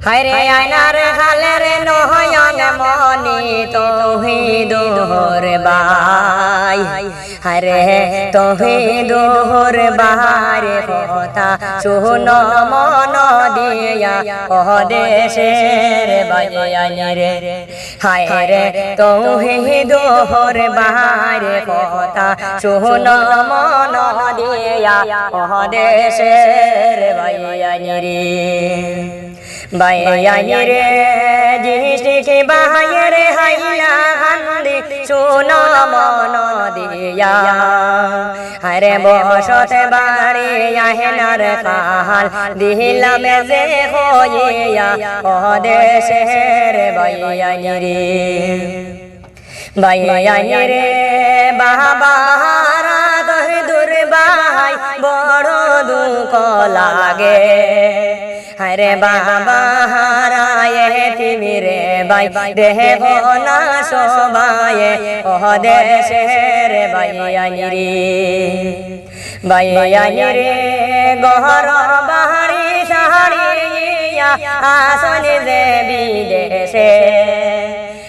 হায়রে আয়নার খালের নয়ন মনি তৌহিদুর বাই হায়রে তৌহিদুর বাহার কথা শুনো মন দিয়া দেশের বাইয়ানি রে হায়রে তৌহিদুর বাহার কথা শুনো মন দিয়া দেশের বাইয়ানি রে বাইয়ানি রে জিসকে বাহায়ের হাইলা হান্দি শুনো মন দিয়া হরে বসত বাড়ি আহেনার কাহাল দিলাম যে হইয়া দেশের বাইয়ানি রে বাইয়ানি রে বাহারা দূর বাহাই বড় দুঃখ লাগে হরে বাবা হারায়ে তিমিরে বাই দেহ না সবায়ে দেশের বাইয়ানি রে বাইয়ানি রে গহর বাহারি সাহারিয়া আসন যে বিদেশে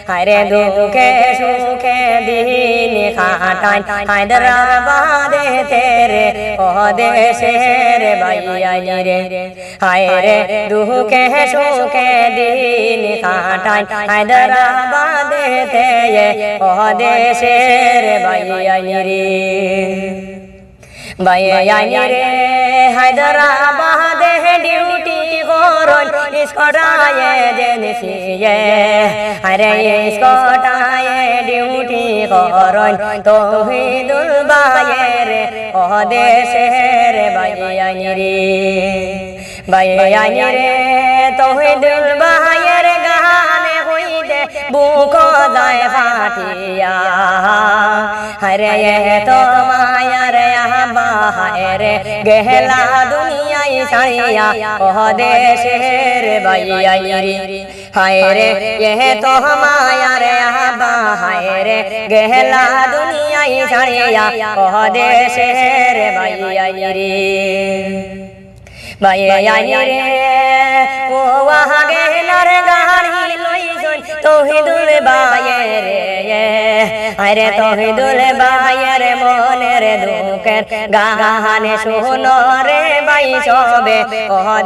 হরে দুঃখে সুখে দিন খাটাই হায়দ্রাবাদে তেরে দেশের বাইয়ানি রে হায়রে দুঃখে সুখে দিন খাটাই হায়দ্রাবাদে তেরে দেশের বাইয়ানি রে বাইয়ানি রে হায়দ্রাবাদে ডিউটি করন ইসকটায়ে জেনেছিয়ে হরে ইসকটায়ে ডিউটি করন তৌহিদুল বায়ের দেশের বাইয়ানি রে বাইয়ানি রে তৌহিদুল বায়ের গানে হইতে বুক যায় ফাটিয়া হরে তো মায়ার বাহারে গেহলা দুনিয়ায় ছাড়িয়া দেশের বাইয়ানি রে হায়রে তো মায়ার বাহারে গেহলা দুনিয়ায় ছাড়িয়া দেশের বাইয়ানি রে বাইয়ানি রে ও ওহা গেহলার গাড়ি লইছন তৌহিদুল বায়ের হরে তৌহিদুল বায়ের মনের দুঃখের গানে শুনো রে বাই সবে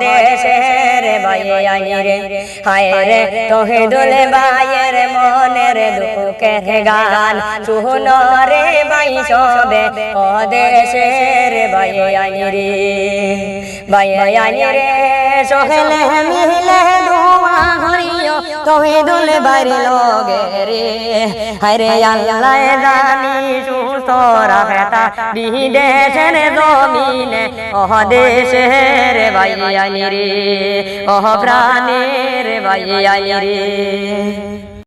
দেশের বাইয়ানি রে হায়রে তৌহিদুল বায়ের মনের দুঃখের গান শুনো রে বাই সবে দেশের বাইয়ানি রে বাইয়ানি রে সহেলে মিলে ধোয়া ঘরিও তৌহিদুল বাড়ি লগে রে হরে আল্লাহ জানি সুস্থ রাখতা বিদেশের জমিনে দেশের বাইয়ানি রে প্রাণের বাইয়ানি রে।